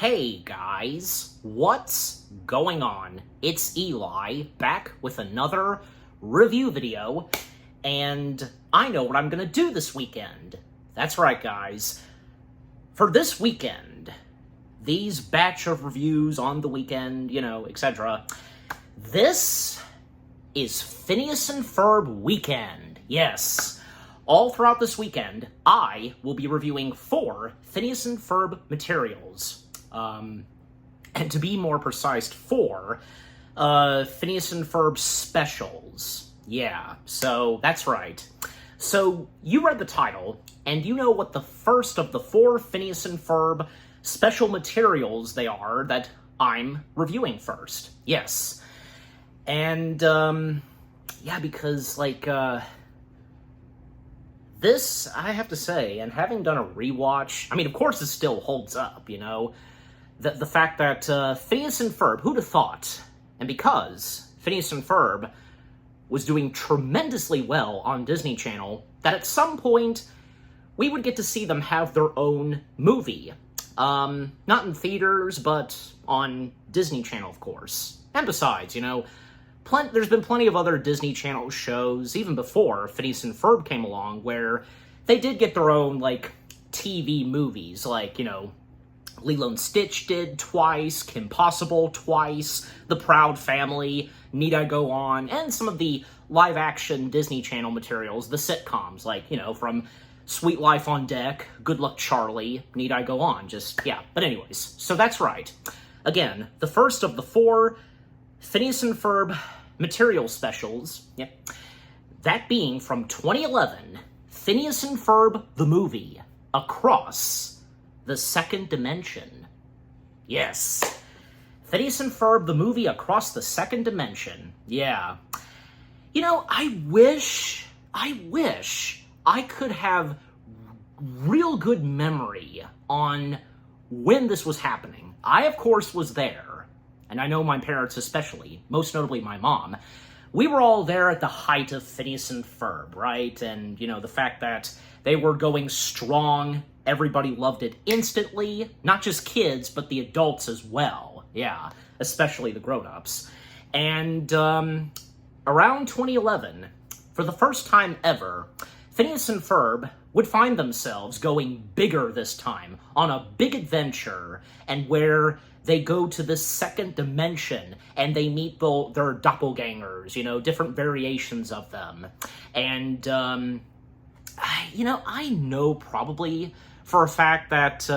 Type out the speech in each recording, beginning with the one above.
Hey guys, what's going on? It's Eli, back with another review video, and I know what I'm gonna do this weekend. That's right, guys. For this weekend, these batch of reviews on the weekend, etc. This is Phineas and Ferb weekend. Yes. All throughout this weekend, I will be reviewing 4 Phineas and Ferb materials. And to be more precise, 4 Phineas and Ferb specials. Yeah, so that's right. So you read the title, and you know what the first of the 4 Phineas and Ferb special materials they are that I'm reviewing first. Yes. And, yeah, because, this, I have to say, and having done a rewatch, I mean, of course it still holds up, The fact that Phineas and Ferb, who'd have thought? And because Phineas and Ferb was doing tremendously well on Disney Channel, that at some point we would get to see them have their own movie. Not in theaters, but on Disney Channel, of course. And besides, there's been plenty of other Disney Channel shows, even before Phineas and Ferb came along, where they did get their own, TV movies, Lilo and Stitch did twice, Kim Possible twice, The Proud Family, Need I Go On, and some of the live-action Disney Channel materials, the sitcoms, from Sweet Life on Deck, Good Luck Charlie, Need I Go On, But anyways, so that's right. Again, the first of the 4 Phineas and Ferb material specials, that being from 2011, Phineas and Ferb the movie, Across the Second Dimension. Yes. Phineas and Ferb, the movie Across the Second Dimension. Yeah. I wish I could have real good memory on when this was happening. I, of course, was there, and I know my parents especially, most notably my mom. We were all there at the height of Phineas and Ferb, right? And, the fact that they were going strong. Everybody loved it instantly. Not just kids, but the adults as well. Yeah, especially the grown-ups. And around 2011, for the first time ever, Phineas and Ferb would find themselves going bigger this time, on a big adventure, and where they go to this second dimension, and they meet their doppelgangers, different variations of them. And, I know probably for a fact that,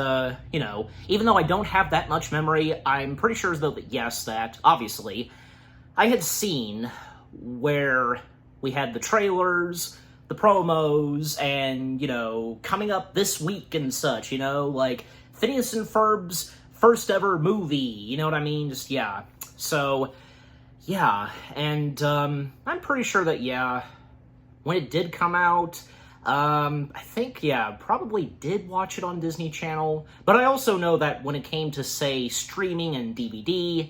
even though I don't have that much memory, I'm pretty sure as though that, yes, that, obviously, I had seen where we had the trailers, the promos, and, coming up this week and such, Phineas and Ferb's first ever movie, you know what I mean? So, yeah, and, I'm pretty sure that, when it did come out, I think, probably did watch it on Disney Channel, but I also know that when it came to, say, streaming and DVD,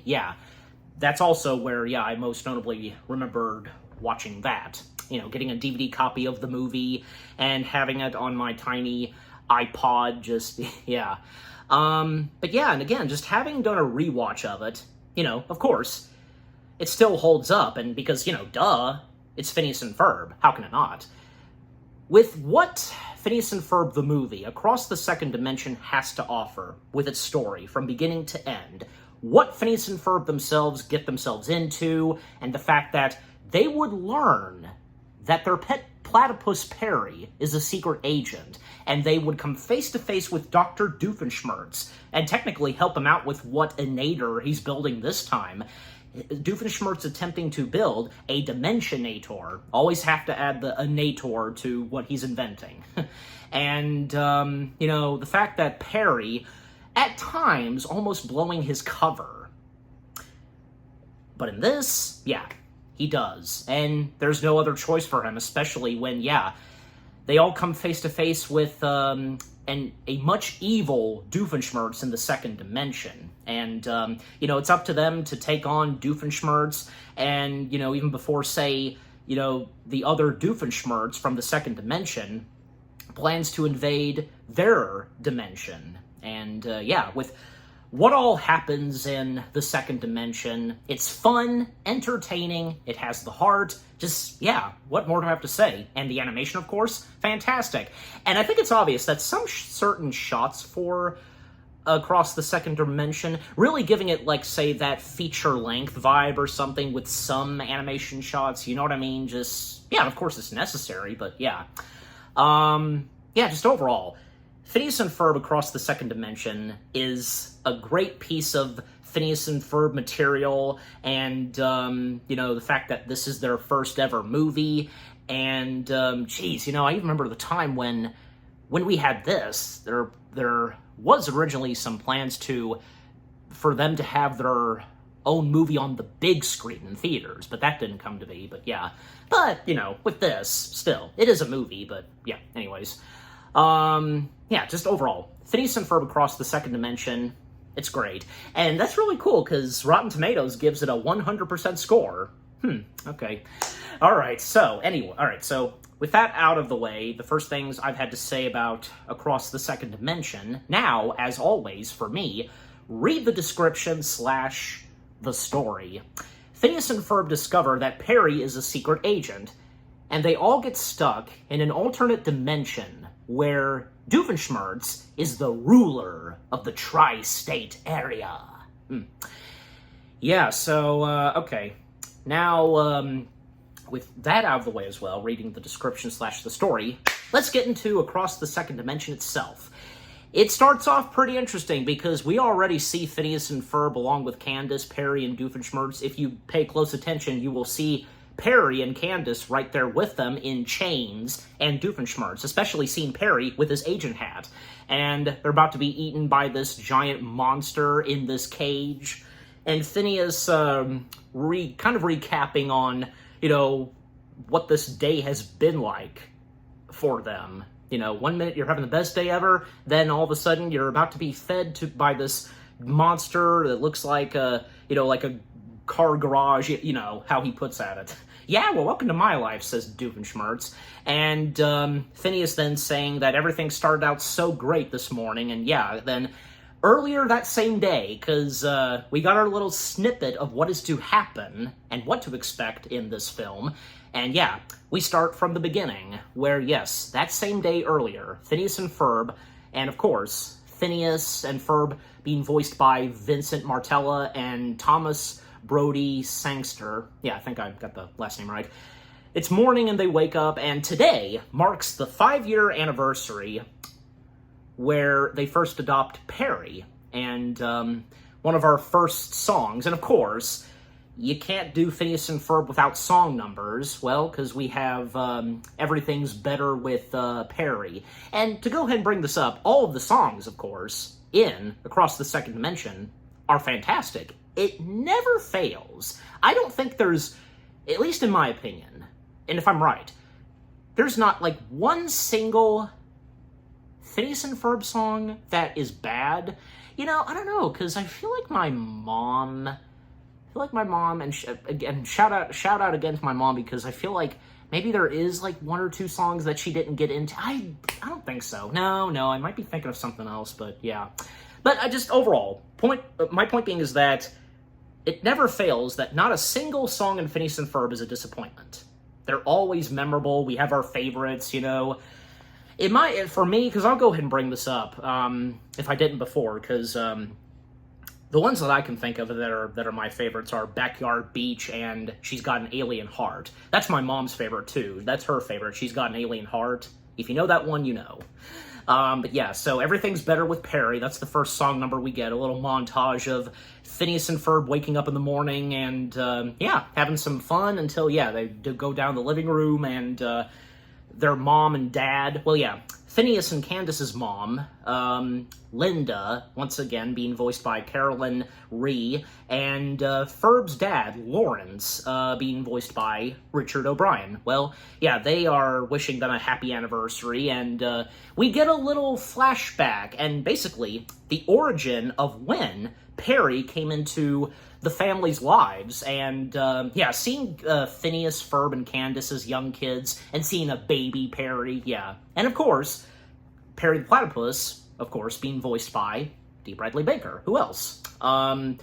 that's also where, I most notably remembered watching that. Getting a DVD copy of the movie and having it on my tiny iPod, But yeah, and again, just having done a rewatch of it, of course, it still holds up, and because, duh, it's Phineas and Ferb, how can it not? With what Phineas and Ferb the movie, Across the Second Dimension, has to offer with its story from beginning to end, what Phineas and Ferb themselves get themselves into, and the fact that they would learn that their pet platypus Perry is a secret agent, and they would come face-to-face with Dr. Doofenshmirtz, and technically help him out with what Inator he's building this time. Doofenshmirtz attempting to build a Dimensionator. Always have to add the Inator to what he's inventing. And, the fact that Perry, at times, almost blowing his cover. But in this, he does. And there's no other choice for him, especially when, they all come face-to-face with a much evil Doofenshmirtz in the second dimension. And, it's up to them to take on Doofenshmirtz, and, even before, say, the other Doofenshmirtz from the second dimension plans to invade their dimension. And, with what all happens in the second dimension. It's fun, entertaining, it has the heart, just, yeah, what more do I have to say? And the animation, of course, fantastic. And I think it's obvious that some certain shots for Across the Second Dimension, really giving it, like, say, that feature-length vibe or something with some animation shots, you know what I mean? Just, yeah, of course it's necessary, but yeah. Yeah, just overall, Phineas and Ferb Across the Second Dimension is a great piece of Phineas and Ferb material, and, you know, the fact that this is their first ever movie, and, geez, you know, I even remember the time when we had this, there was originally some plans for them to have their own movie on the big screen in theaters, but that didn't come to be, but yeah. But, you know, with this, still, it is a movie, but yeah, anyways. Yeah, just overall, Phineas and Ferb Across the Second Dimension, it's great. And that's really cool, because Rotten Tomatoes gives it a 100% score. Okay. Alright, so with that out of the way, the first things I've had to say about Across the Second Dimension, now, as always, for me, read the description / the story. Phineas and Ferb discover that Perry is a secret agent, and they all get stuck in an alternate dimension where Doofenshmirtz is the ruler of the tri-state area. Yeah, so, okay. Now, with that out of the way as well, reading the description / the story, let's get into Across the Second Dimension itself. It starts off pretty interesting because we already see Phineas and Ferb along with Candace, Perry, and Doofenshmirtz. If you pay close attention, you will see Perry and Candace right there with them in chains, and Doofenshmirtz, especially seeing Perry with his agent hat. And they're about to be eaten by this giant monster in this cage. And Phineas, kind of recapping on, you know, what this day has been like for them. You know, 1 minute you're having the best day ever, then all of a sudden you're about to be fed by this monster that looks like a, you know, like a car garage, you know, how he puts at it. Yeah, well, welcome to my life, says Doofenshmirtz. And Phineas then saying that everything started out so great this morning, and yeah, then earlier that same day, because we got our little snippet of what is to happen and what to expect in this film. And yeah, we start from the beginning, where yes, that same day earlier, Phineas and Ferb, and of course, Phineas and Ferb being voiced by Vincent Martella and Thomas Brody Sangster. Yeah, I think I got the last name right. It's morning and they wake up, and today marks the 5-year anniversary where they first adopt Perry, and one of our first songs, and of course, you can't do Phineas and Ferb without song numbers, well, because we have Everything's Better with Perry. And to go ahead and bring this up, all of the songs, of course, in Across the Second Dimension are fantastic. It never fails. I don't think there's, at least in my opinion, and if I'm right, there's not like one single Phineas and Ferb song that is bad. You know, I don't know, because I feel like my mom, and again, shout out again to my mom, because I feel like maybe there is like 1 or 2 songs that she didn't get into. I don't think so. No, I might be thinking of something else, but yeah. But I just, overall, my point being is that it never fails that not a single song in Phineas and Ferb is a disappointment. They're always memorable. We have our favorites, you know. For me, because I'll go ahead and bring this up, if I didn't before, because the ones that I can think of that are my favorites are Backyard Beach and She's Got an Alien Heart. That's my mom's favorite, too. That's her favorite, She's Got an Alien Heart. If you know that one, you know. But yeah, so Everything's Better with Perry. That's the first song number we get. A little montage of Phineas and Ferb waking up in the morning and, yeah, having some fun until, yeah, they go down the living room and their mom and dad, well, yeah, Phineas and Candace's mom, Linda, once again being voiced by Carolyn Rhee, and Ferb's dad, Lawrence, being voiced by Richard O'Brien. Well, yeah, they are wishing them a happy anniversary, and we get a little flashback, and basically the origin of when Perry came into the family's lives, and yeah, seeing Phineas, Ferb, and Candace as young kids, and seeing a baby Perry, yeah. And of course, Perry the Platypus, of course, being voiced by D. Bradley Baker. Who else? In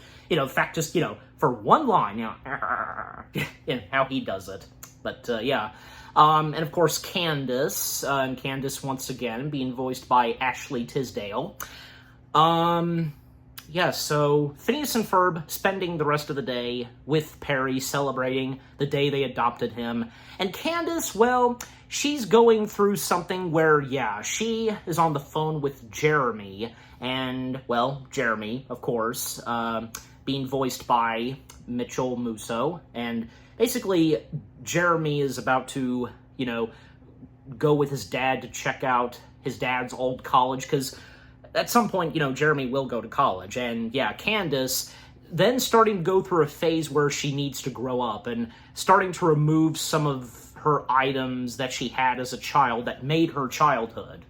fact, just, for one line, how he does it. But, yeah. And, of course, Candace, and Candace, once again, being voiced by Ashley Tisdale. Yeah, so Phineas and Ferb spending the rest of the day with Perry, celebrating the day they adopted him. And Candace, well, she's going through something where, yeah, she is on the phone with Jeremy. And, well, Jeremy, of course, being voiced by Mitchell Musso. And basically, Jeremy is about to, go with his dad to check out his dad's old college, because at some point, Jeremy will go to college. And, yeah, Candace then starting to go through a phase where she needs to grow up and starting to remove some of her items that she had as a child that made her childhood.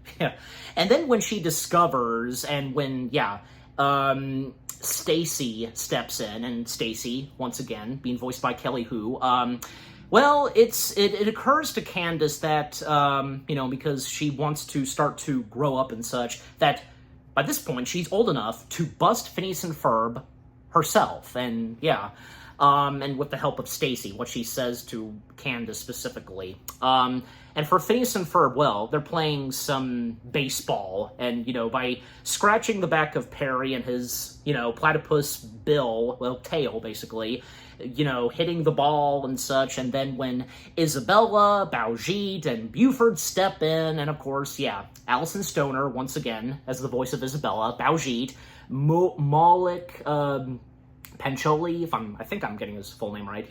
And then when she discovers, and when, Stacy steps in, and Stacy, once again, being voiced by Kelly Hu, well, it occurs to Candace that, because she wants to start to grow up and such, that by this point, she's old enough to bust Phineas and Ferb herself, and and with the help of Stacy, what she says to Candace specifically. And for Phineas and Ferb, well, they're playing some baseball, and, by scratching the back of Perry and his, platypus tail, basically, hitting the ball and such, and then when Isabella, Baljeet, and Buford step in, and of course, Alison Stoner, once again, as the voice of Isabella, Baljeet, Maulik Pancholi, I think I'm getting his full name right,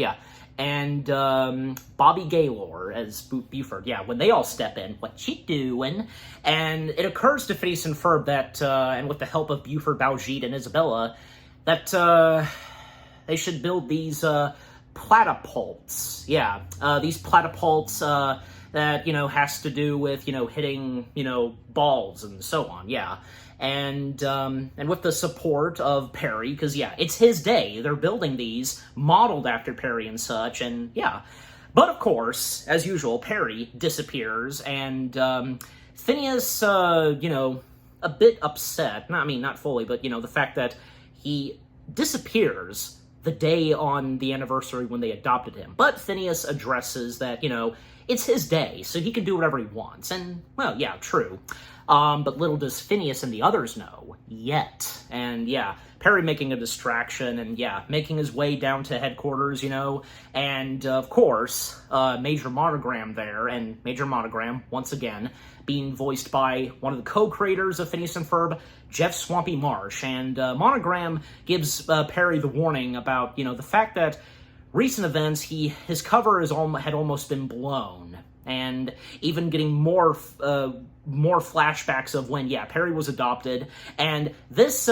and Bobby Gaylor as Buford, when they all step in, what you doing? And it occurs to Phineas and Ferb that, and with the help of Buford, Baljeet, and Isabella, that, they should build these platypults. These platypults that, has to do with, hitting, balls and so on, And with the support of Perry, because, it's his day. They're building these, modeled after Perry and such, and, But, of course, as usual, Perry disappears, and Phineas, a bit upset. Not fully, but, the fact that he disappears the day on the anniversary when they adopted him. But Phineas addresses that, it's his day, so he can do whatever he wants. And, well, true. But little does Phineas and the others know yet. And, Perry making a distraction and, making his way down to headquarters, And, of course, Major Monogram there, and Major Monogram, once again, being voiced by one of the co-creators of Phineas and Ferb, Jeff Swampy Marsh. And Monogram gives Perry the warning about, the fact that recent events, his cover had almost been blown. And even getting more flashbacks of when, Perry was adopted, and this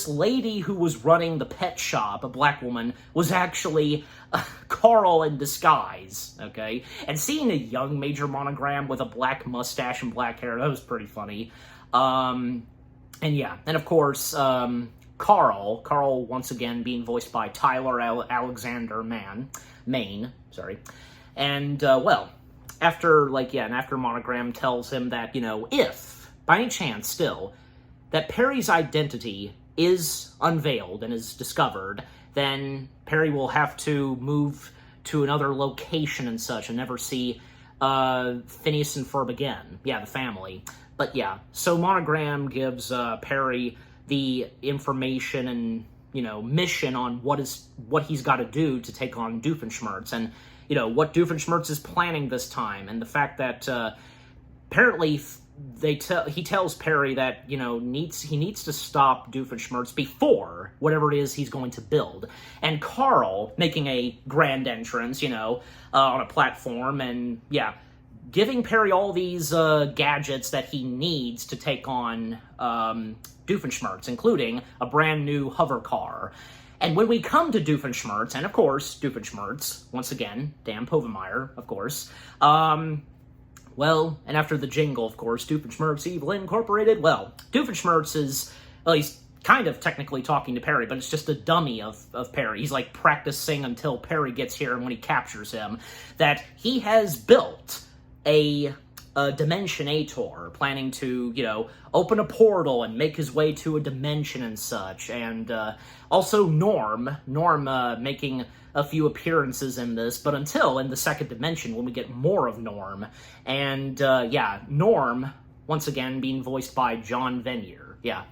lady who was running the pet shop, a black woman, was actually Carl in disguise, okay? And seeing a young Major Monogram with a black mustache and black hair, that was pretty funny. And of course, Carl, once again, being voiced by Tyler Alexander Maine, and, after Monogram tells him that, if, by any chance still, that Perry's identity is unveiled and is discovered, then Perry will have to move to another location and such and never see Phineas and Ferb again. The family. But so Monogram gives Perry the information and, mission on what he's got to do to take on Doofenshmirtz, and what Doofenshmirtz is planning this time, and the fact that apparently he tells Perry that he needs to stop Doofenshmirtz before whatever it is he's going to build. And Carl making a grand entrance, on a platform, and giving Perry all these gadgets that he needs to take on Doofenshmirtz, including a brand new hover car. And when we come to Doofenshmirtz, and of course, Doofenshmirtz, once again, Dan Povenmire, of course, and after the jingle, of course, Doofenshmirtz Evil Incorporated, Doofenshmirtz is, he's kind of technically talking to Perry, but it's just a dummy of Perry. He's like practicing until Perry gets here, and when he captures him, that he has built a Dimensionator, planning to, open a portal and make his way to a dimension and such. And also Norm making a few appearances in this, but until in the second dimension when we get more of Norm. And Norm, once again, being voiced by John Venier. Yeah.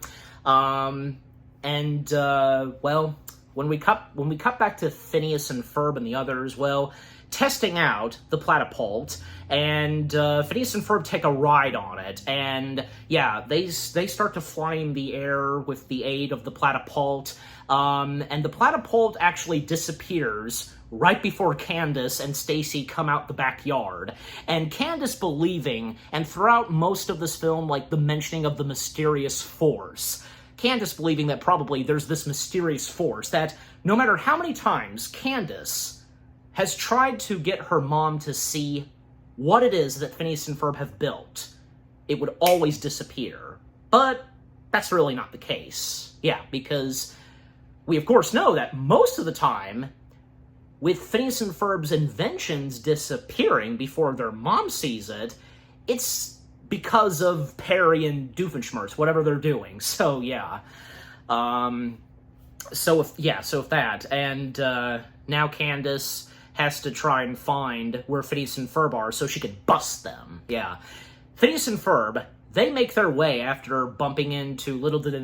When we cut back to Phineas and Ferb and the others, testing out the platypult, and Phineas and Ferb take a ride on it, and they start to fly in the air with the aid of the platypult, and the platypult actually disappears right before Candace and Stacy come out the backyard. And Candace believing, and throughout most of this film, the mentioning of the mysterious force. Candace believing that probably there's this mysterious force that no matter how many times Candace has tried to get her mom to see what it is that Phineas and Ferb have built, it would always disappear. But that's really not the case. Yeah, because we of course know that most of the time, with Phineas and Ferb's inventions disappearing before their mom sees it, it's because of Perry and Doofenshmirtz, whatever they're doing. So yeah. Now Candace has to try and find where Phineas and Ferb are so she can bust them. Yeah. Phineas and Ferb, they make their way after bumping into, little did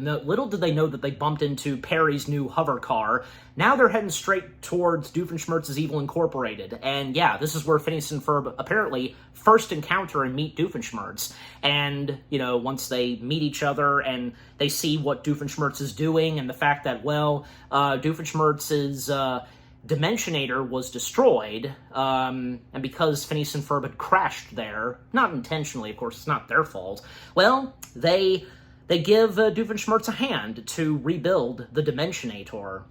they know that they bumped into Perry's new hover car. Now they're heading straight towards Doofenshmirtz's Evil Incorporated. And this is where Phineas and Ferb apparently first encounter and meet Doofenshmirtz. And, once they meet each other and they see what Doofenshmirtz is doing and the fact that, Doofenshmirtz's Dimensionator was destroyed, and because Phineas and Ferb had crashed there, not intentionally, of course, it's not their fault, they give Doofenshmirtz a hand to rebuild the Dimensionator.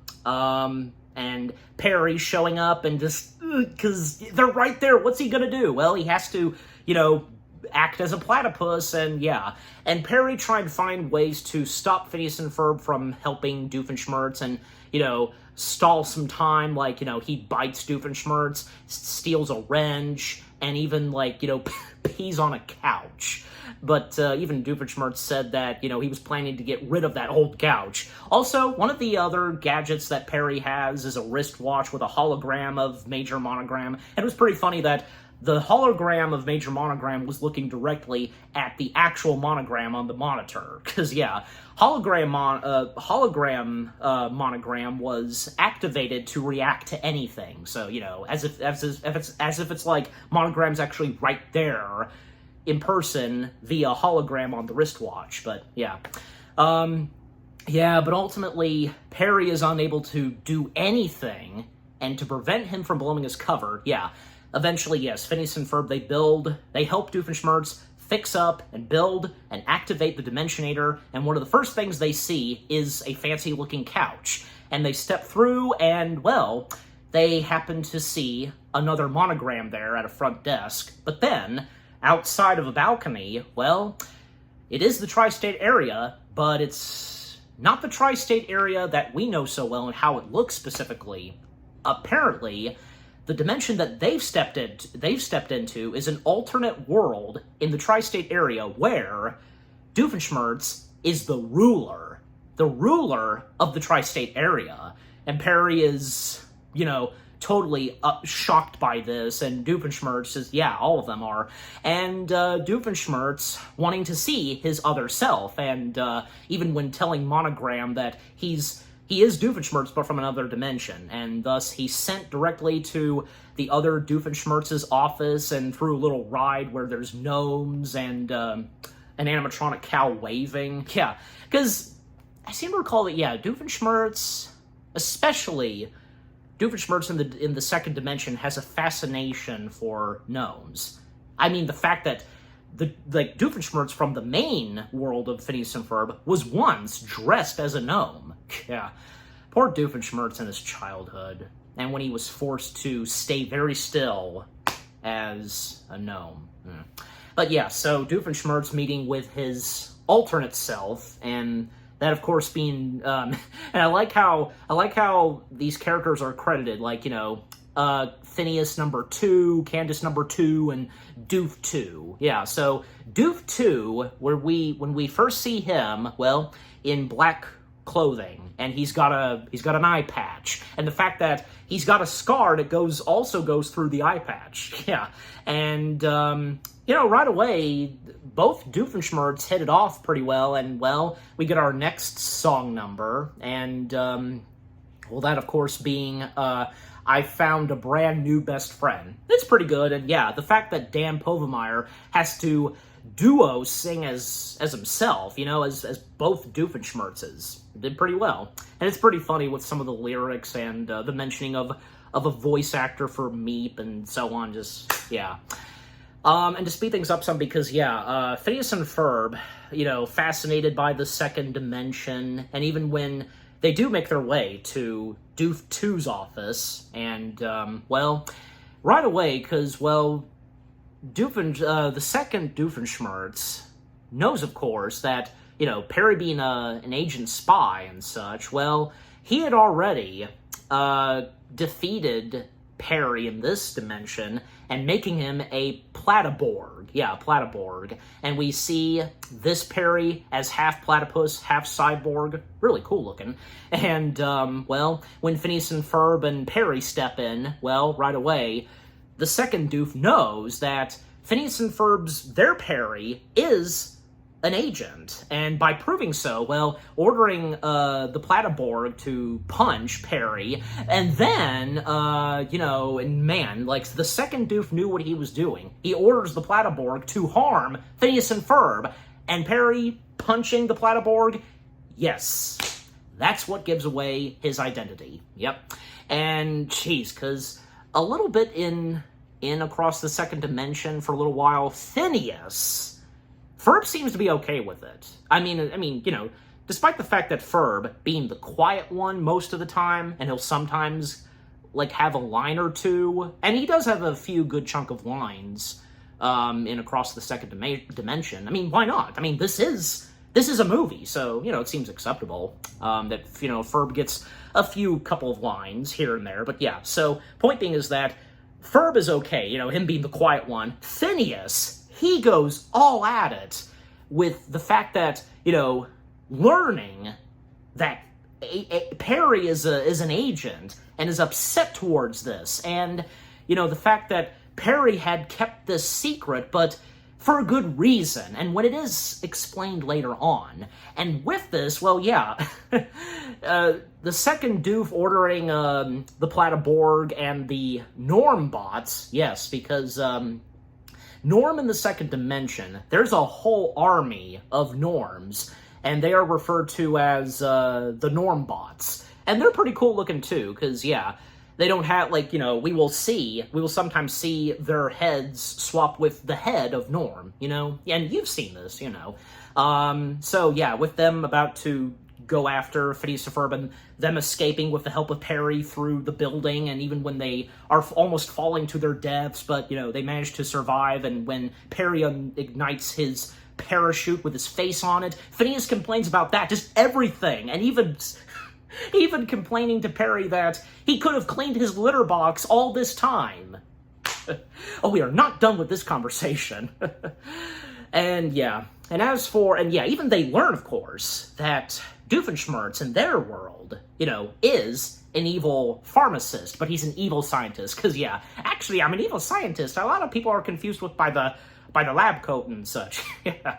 And Perry showing up and just, because they're right there, what's he gonna do? Well, he has to, act as a platypus, and Perry tried to find ways to stop Phineas and Ferb from helping Doofenshmirtz and, stall some time, he bites Doofenshmirtz, steals a wrench, and even, pees on a couch. But even Doofenshmirtz said that, he was planning to get rid of that old couch. Also, one of the other gadgets that Perry has is a wristwatch with a hologram of Major Monogram, and it was pretty funny that the hologram of Major Monogram was looking directly at the actual monogram on the monitor. Because, hologram monogram was activated to react to anything. So, as if it's like monogram's actually right there in person via hologram on the wristwatch. But, but ultimately, Perry is unable to do anything, and to prevent him from blowing his cover, eventually, yes, Phineas and Ferb, they help Doofenshmirtz fix up and build and activate the Dimensionator, and one of the first things they see is a fancy-looking couch. And they step through, and, they happen to see another monogram there at a front desk. But then, outside of a balcony, it is the tri-state area, but it's not the tri-state area that we know so well and how it looks specifically. Apparently, the dimension that they've stepped into is an alternate world in the tri-state area where Doofenshmirtz is the ruler of the tri-state area. And Perry is, totally shocked by this, and Doofenshmirtz is, all of them are. And Doofenshmirtz wanting to see his other self, and even when telling Monogram that he is Doofenshmirtz, but from another dimension, and thus he's sent directly to the other Doofenshmirtz's office and through a little ride where there's gnomes and an animatronic cow waving. Yeah, because I seem to recall that, Doofenshmirtz, especially Doofenshmirtz in the second dimension, has a fascination for gnomes. I mean, the fact that Doofenshmirtz from the main world of Phineas and Ferb was once dressed as a gnome. Yeah. Poor Doofenshmirtz in his childhood, and when he was forced to stay very still as a gnome. But so Doofenshmirtz meeting with his alternate self, and that of course being, and I like how these characters are credited, Phineas number 2, Candace number 2, and Doof 2. Yeah, so Doof 2, when we first see him, well, in black clothing, and he's got an eye patch, and the fact that he's got a scar that also goes through the eye patch. Yeah, and right away, both Doofenshmirtz hit it off pretty well, and well, we get our next song number, and that of course being I Found a Brand New Best Friend. It's pretty good, and yeah, the fact that Dan Povenmire has to duo sing as himself, as both Doofenshmirtzes, did pretty well. And it's pretty funny with some of the lyrics and the mentioning of a voice actor for Meep and so on, just, yeah. And to speed things up some, because, yeah, Phineas and Ferb, fascinated by the second dimension, and even when they do make their way to Doof 2's office, and, right away, because, the second Doofenshmirtz knows, of course, that, Perry being an agent spy and such, well, he had already defeated Perry in this dimension and making him a Platyborg. Yeah, Platyborg. And we see this Perry as half platypus, half cyborg. Really cool looking. And, when Phineas and Ferb and Perry step in, right away, the second Doof knows that Phineas and Ferb's, their Perry, is an agent. And by proving so, ordering the Platyborg to punch Perry, and then, and man, the second Doof knew what he was doing. He orders the Platyborg to harm Phineas and Ferb, and Perry punching the Platyborg, yes, that's what gives away his identity. Yep. And, geez, because a little bit in Across the Second Dimension for a little while, Phineas, Ferb seems to be okay with it. I mean, despite the fact that Ferb being the quiet one most of the time, and he'll sometimes, have a line or two, and he does have a few good chunk of lines in Across the Second Dimension. I mean, why not? I mean, this is a movie, so, it seems acceptable that, Ferb gets a couple of lines here and there, but yeah, so point being is that Ferb is okay, him being the quiet one. Phineas, he goes all at it with the fact that, learning that Perry is an agent and is upset towards this. And, the fact that Perry had kept this secret, but for a good reason, and when it is explained later on. And with this, the second Doof ordering the Platyborg and the Norm bots, yes, because Norm in the second dimension, there's a whole army of Norms, and they are referred to as the Norm bots. And they're pretty cool looking too, because, yeah, they don't have, we will sometimes see their heads swap with the head of Norm, and you've seen this, so, yeah, with them about to go after Phineas and Ferb and them escaping with the help of Perry through the building, and even when they are almost falling to their deaths, but, they manage to survive, and when Perry ignites his parachute with his face on it, Phineas complains about that, just everything, and even complaining to Perry that he could have cleaned his litter box all this time. Oh, we are not done with this conversation. And yeah, even they learn, of course, that Doofenshmirtz in their world, is an evil pharmacist, but he's an evil scientist. Because, yeah, actually, I'm an evil scientist. A lot of people are confused by the lab coat and such. Yeah.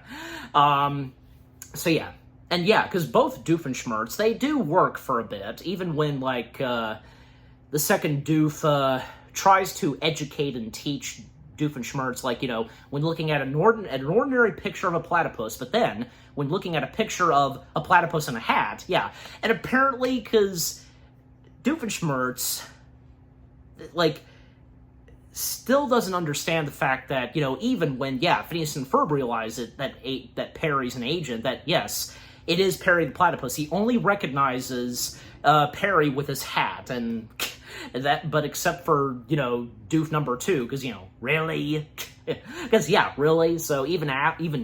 So, yeah. And yeah, because both Doofenshmirtz, they do work for a bit, even when, the second Doof tries to educate and teach Doofenshmirtz, when looking at an ordinary picture of a platypus, but then, when looking at a picture of a platypus in a hat, yeah. And apparently, because Doofenshmirtz, still doesn't understand the fact that, even when, yeah, Phineas and Ferb realize it, that Perry's an agent, that, yes, it is Perry the Platypus. He only recognizes Perry with his hat, and that, but except for, Doof number 2, because, really? Because, yeah, really? So even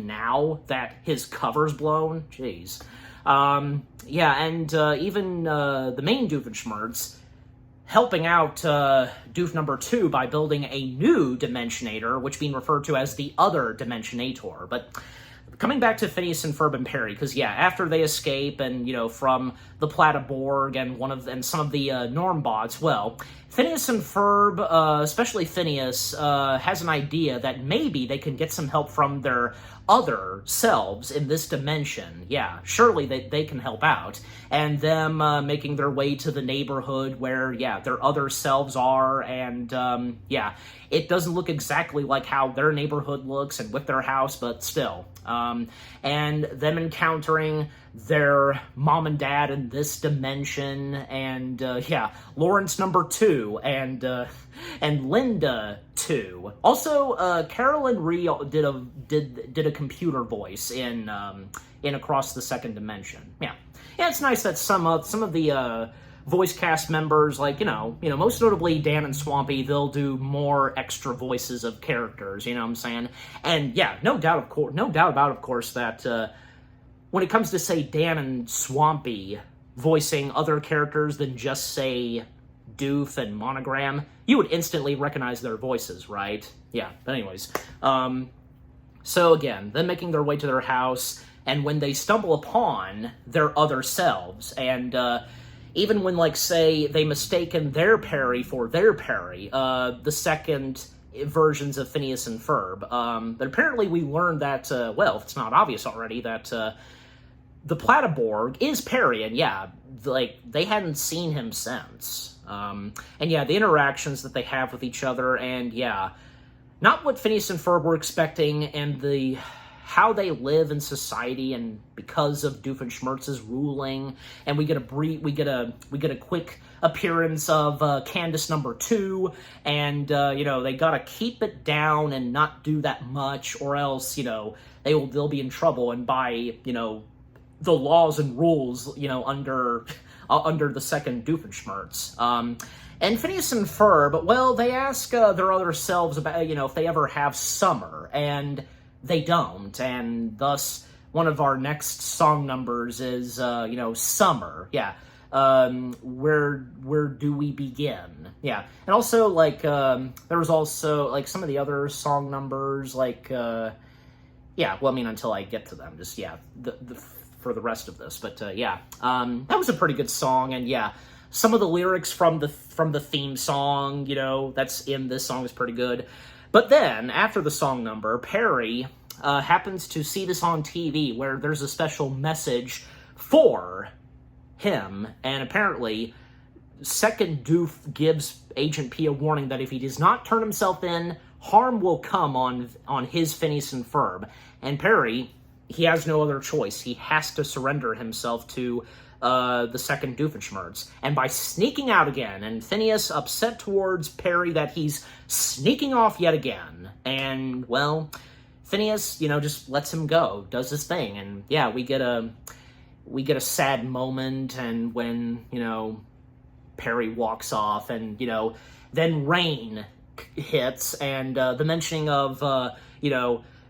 now that his cover's blown, jeez. Yeah, and even the main Doofenshmirtz, helping out Doof number 2 by building a new Dimensionator, which being referred to as the other Dimensionator. But coming back to Phineas and Ferb and Perry, because yeah, after they escape and from the Platyborg and some of the Normbots, well, Phineas and Ferb, especially Phineas, has an idea that maybe they can get some help from their other selves in this dimension. Yeah, surely they can help out. And them making their way to the neighborhood where, yeah, their other selves are, and yeah, it doesn't look exactly like how their neighborhood looks and with their house, but still. And them encountering their mom and dad in this dimension, and yeah, Lawrence number 2, and Linda 2. Also, Carolyn Rhee did a computer voice in Across the Second Dimension. Yeah, it's nice that some of the voice cast members, like most notably Dan and Swampy, they'll do more extra voices of characters. You know what I'm saying? And yeah, no doubt about, of course, that when it comes to, say, Dan and Swampy voicing other characters than just, say, Doof and Monogram, you would instantly recognize their voices, right? Yeah, but anyways. So again, them making their way to their house, and when they stumble upon their other selves, and even when, like, say, they mistaken their Perry for their Perry, the second versions of Phineas and Ferb, but apparently we learned that, well, if it's not obvious already, that the Platyborg is Perry, and yeah, like, they hadn't seen him since. And yeah, the interactions that they have with each other, and yeah, not what Phineas and Ferb were expecting, and how they live in society, and because of Doofenshmirtz's ruling, and we get a quick appearance of Candace number 2, and they gotta keep it down and not do that much, or else they'll be in trouble, and by the laws and rules under the second Doofenshmirtz. And Phineas and Ferb, well, they ask their other selves about if they ever have summer, and they don't, and thus one of our next song numbers is Summer. Yeah. Where do we begin? Yeah. And also, like, there was also, like, some of the other song numbers, like, yeah, well, I mean, until I get to them, just, yeah, for the rest of this, but, yeah, that was a pretty good song, and, yeah, some of the lyrics from the theme song, that's in this song is pretty good. But then, after the song number, Perry happens to see this on TV, where there's a special message for him, and apparently, second Doof gives Agent P a warning that if he does not turn himself in, harm will come on his Phineas and Ferb. And Perry, he has no other choice. He has to surrender himself to the second Doofenshmirtz. And by sneaking out again, and Phineas upset towards Perry that he's sneaking off yet again. And, well, Phineas, just lets him go, does his thing. And, yeah, we get a sad moment, and when, Perry walks off, and, then rain hits, and the mentioning of,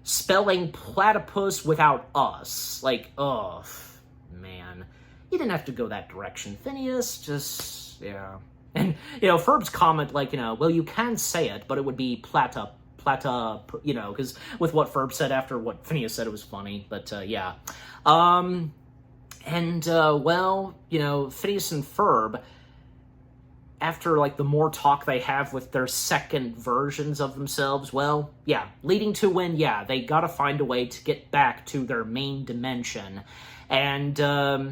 spelling platypus without us. Like, ugh, man. You didn't have to go that direction, Phineas. Just, yeah. And, Ferb's comment, like, well, you can say it, but it would be plata, because with what Ferb said after what Phineas said, it was funny. But, yeah. And, well, Phineas and Ferb, after, like, the more talk they have with their second versions of themselves, well, yeah, leading to when, yeah, they gotta find a way to get back to their main dimension. And,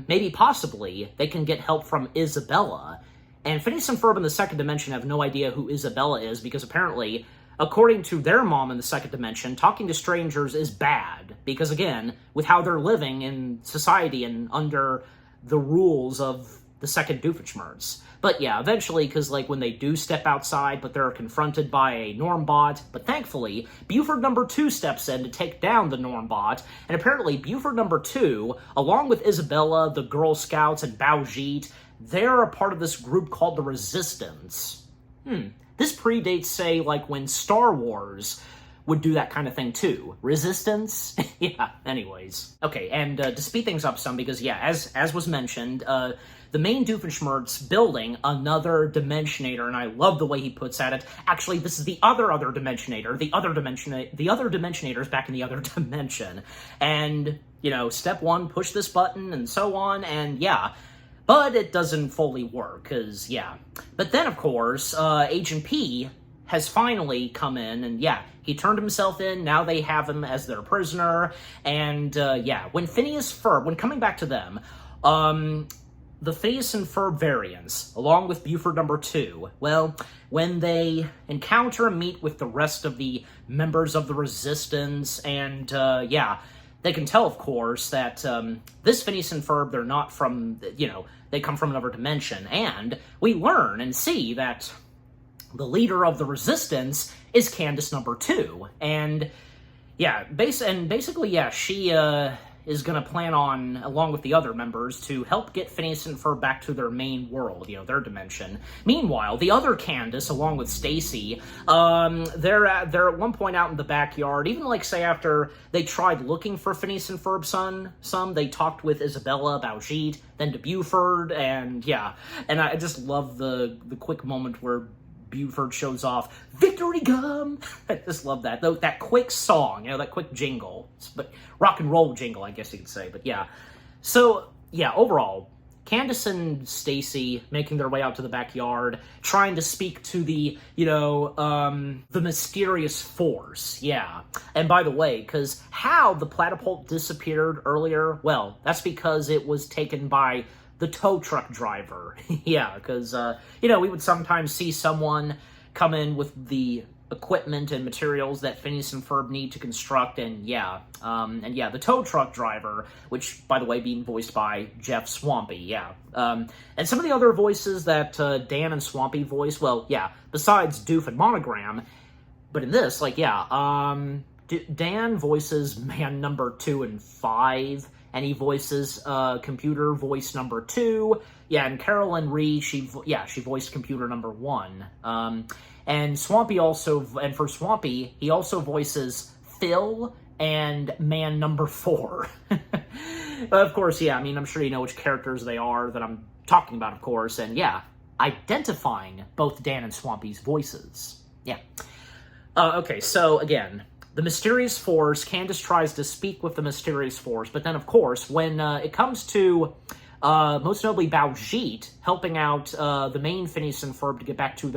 maybe possibly, they can get help from Isabella. And Phineas and Ferb in the second dimension have no idea who Isabella is, because apparently, according to their mom in the second dimension, talking to strangers is bad. Because, again, with how they're living in society and under the rules of the second Doofenshmirtz. But yeah, eventually, because, like, when they do step outside, but they're confronted by a Normbot, but thankfully, Buford number 2 steps in to take down the Normbot, and apparently Buford number 2, along with Isabella, the Girl Scouts, and Baujit, they're a part of this group called the Resistance. This predates, say, like, when Star Wars would do that kind of thing too. Resistance? Yeah, anyways. Okay, and to speed things up some, because yeah, as was mentioned, the main Doofenshmirtz building another Dimensionator, and I love the way he puts at it. Actually, this is the other Dimensionator. The other Dimensionator is back in the other dimension. And, you know, step one, push this button, and so on, and yeah. But it doesn't fully work, because, yeah. But then, of course, Agent P has finally come in, and yeah, he turned himself in, now they have him as their prisoner, and yeah, when coming back to them, the Phineas and Ferb variants, along with Buford number 2, well, when they encounter and meet with the rest of the members of the Resistance, and yeah, they can tell, of course, that this Phineas and Ferb, they're not from, you know, they come from another dimension, and we learn and see that the leader of the Resistance is Candace number 2, and yeah, basically, yeah, she is gonna plan on, along with the other members, to help get Phineas and Ferb back to their main world, you know, their dimension. Meanwhile, the other Candace, along with Stacy, they're at one point out in the backyard, even like, say, after they tried looking for Phineas and Ferb they talked with Isabella about Jeet, then to Buford, and yeah, and I just love the quick moment where Buford shows off, "Victory gum!" I just love that. Though that quick song, you know, that quick jingle. But rock and roll jingle, I guess you could say. But yeah. So, yeah, overall, Candace and Stacy making their way out to the backyard, trying to speak to the, you know, the mysterious force. Yeah. And by the way, because how the platypult disappeared earlier, well, that's because it was taken by the tow truck driver. Yeah, because, you know, we would sometimes see someone come in with the equipment and materials that Phineas and Ferb need to construct, and yeah, the tow truck driver, which, by the way, being voiced by Jeff Swampy, yeah. And some of the other voices that Dan and Swampy voice, well, yeah, besides Doof and Monogram, but in this, like, yeah, Dan voices man number 2 and 5, and he voices computer voice number 2. Yeah, and Carolyn Ree, she voiced computer number 1. And Swampy and for Swampy, he also voices Phil and man number 4. Of course, yeah, I mean, I'm sure you know which characters they are that I'm talking about, of course, and yeah, identifying both Dan and Swampy's voices. Yeah. Okay, so again, the mysterious force, Candace tries to speak with the mysterious force, but then, of course, when it comes to, most notably, Baljeet helping out the main Phineas and Ferb to get back to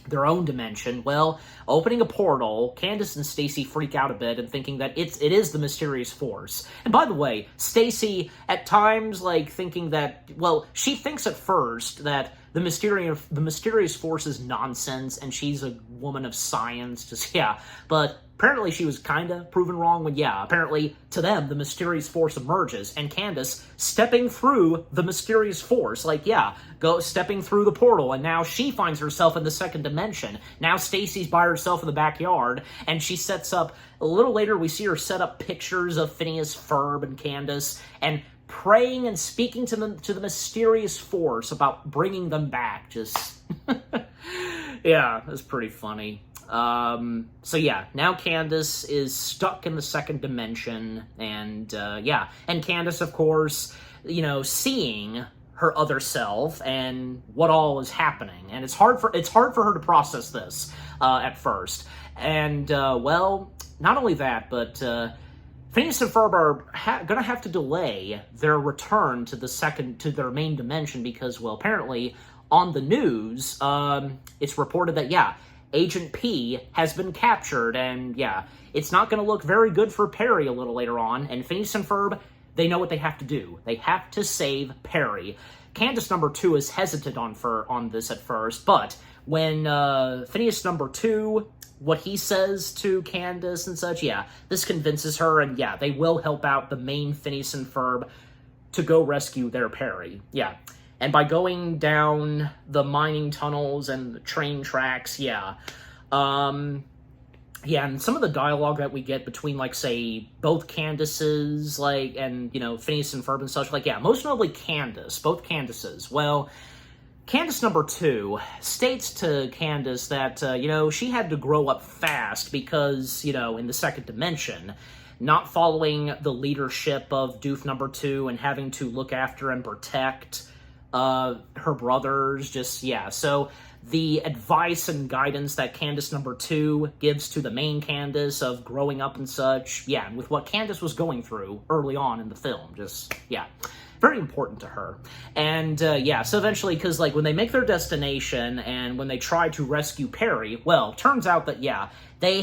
their own dimension, well, opening a portal, Candace and Stacy freak out a bit and thinking that it is the mysterious force. And by the way, Stacy, at times, like, thinking that, well, she thinks at first that the mysterious force is nonsense, and she's a woman of science, just, yeah, but apparently she was kinda proven wrong when, yeah, apparently to them, the mysterious force emerges, and Candace stepping through the mysterious force, like, yeah, stepping through the portal, and now she finds herself in the second dimension. Now Stacy's by herself in the backyard, and she sets up, a little later we see her set up pictures of Phineas, Ferb, and Candace, and praying and speaking to the mysterious force about bringing them back. Just, yeah, that's pretty funny. So yeah, now Candace is stuck in the second dimension, and, yeah, and Candace, of course, you know, seeing her other self and what all is happening, and it's hard for her to process this, at first, and, well, not only that, but, Phineas and Ferb are gonna have to delay their return to their main dimension because, well, apparently, on the news, it's reported that, yeah, Agent P has been captured, and yeah, it's not going to look very good for Perry a little later on, and Phineas and Ferb, they know what they have to do. They have to save Perry. Candace number 2 is hesitant on this at first, but when Phineas number 2, what he says to Candace and such, yeah, this convinces her, and yeah, they will help out the main Phineas and Ferb to go rescue their Perry. Yeah. And by going down the mining tunnels and the train tracks, yeah. Yeah, and some of the dialogue that we get between, like, say, both Candaces, like, and, you know, Phineas and Ferb and such, like, yeah, most notably Candace, both Candaces. Well, Candace number 2 states to Candace that, you know, she had to grow up fast because, you know, in the second dimension, not following the leadership of Doof number 2 and having to look after and protect her brothers, just, yeah. So the advice and guidance that Candace number 2 gives to the main Candace of growing up and such, yeah, and with what Candace was going through early on in the film, just, yeah, very important to her. And, yeah, so eventually, because, like, when they make their destination and when they try to rescue Perry, well, turns out that, yeah, they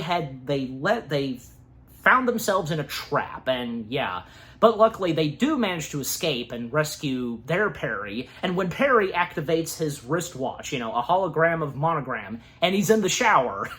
found themselves in a trap, and, yeah, but luckily, they do manage to escape and rescue their Perry, and when Perry activates his wristwatch, you know, a hologram of Monogram, and he's in the shower,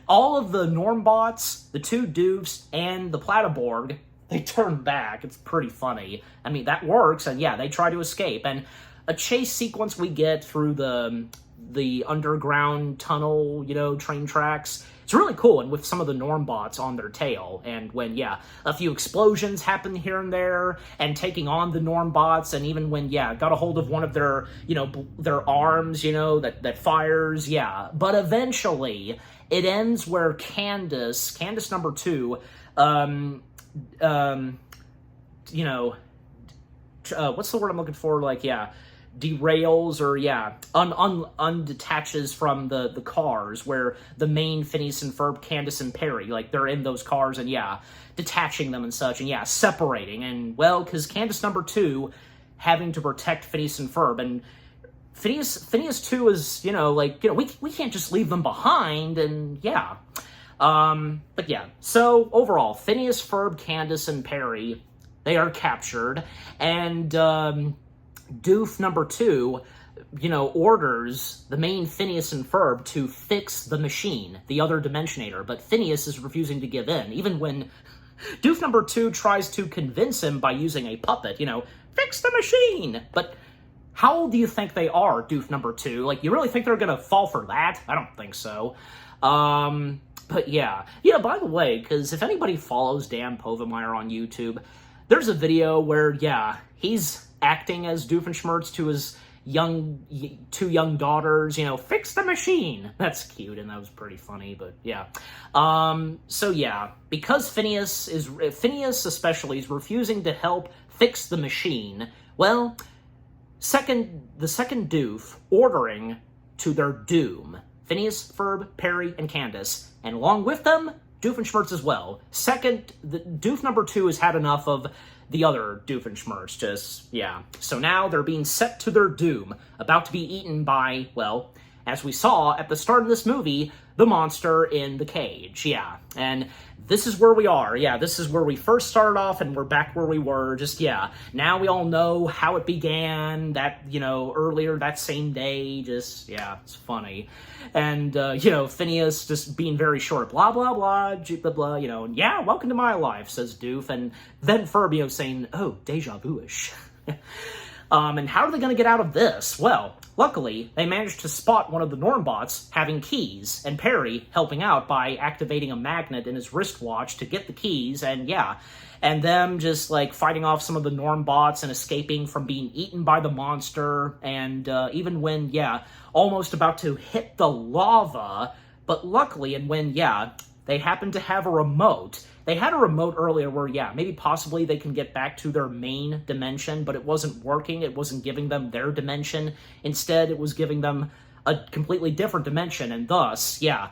all of the Normbots, the 2 Doofs, and the Platyborg, they turn back. It's pretty funny. I mean, that works, and yeah, they try to escape, and a chase sequence we get through the underground tunnel, you know, train tracks, it's really cool, and with some of the Normbots on their tail, and when, yeah, a few explosions happen here and there, and taking on the Normbots, and even when, yeah, got a hold of one of their, you know, their arms, you know, that fires, yeah. But eventually, it ends where Candace number 2, you know, what's the word I'm looking for, like, yeah, derails or, yeah, undetaches from the cars where the main Phineas and Ferb, Candace and Perry, like, they're in those cars and, yeah, detaching them and such and, yeah, separating. And, well, because Candace number 2 having to protect Phineas and Ferb, and Phineas 2 is, you know, like, you know, we can't just leave them behind, and, yeah. But, yeah, so, overall, Phineas, Ferb, Candace, and Perry, they are captured, and, Doof number 2, you know, orders the main Phineas and Ferb to fix the machine, the other Dimensionator, but Phineas is refusing to give in, even when Doof number 2 tries to convince him by using a puppet, you know, fix the machine! But how old do you think they are, Doof number 2? Like, you really think they're gonna fall for that? I don't think so. But yeah. Yeah, by the way, because if anybody follows Dan Povenmire on YouTube, there's a video where, yeah, he's acting as Doofenshmirtz to his 2 young daughters, you know, fix the machine. That's cute, and that was pretty funny, but yeah. So yeah, because Phineas especially is refusing to help fix the machine, well, the second Doof ordering to their doom. Phineas, Ferb, Perry, and Candace, and along with them, Doofenshmirtz as well. The Doof number 2 has had enough of the other Doofenshmirtz, just, yeah. So now they're being set to their doom, about to be eaten by, well, as we saw at the start of this movie, the monster in the cage, yeah. And this is where we are, yeah, this is where we first started off, and we're back where we were, just, yeah. Now we all know how it began, that, you know, earlier that same day, just, yeah, it's funny. And, you know, Phineas just being very short, blah, blah, blah, blah, blah, you know, and yeah, welcome to my life, says Doof, and then Ferb, you know, saying, oh, deja vu-ish. And how are they going to get out of this? Well, luckily, they managed to spot one of the Normbots having keys, and Perry helping out by activating a magnet in his wristwatch to get the keys, and yeah, and them just, like, fighting off some of the Normbots and escaping from being eaten by the monster, and even when, yeah, almost about to hit the lava, but luckily, and when, yeah, they happened to have a remote. They had a remote earlier where, yeah, maybe possibly they can get back to their main dimension, but it wasn't working. It wasn't giving them their dimension. Instead, it was giving them a completely different dimension, and thus, yeah,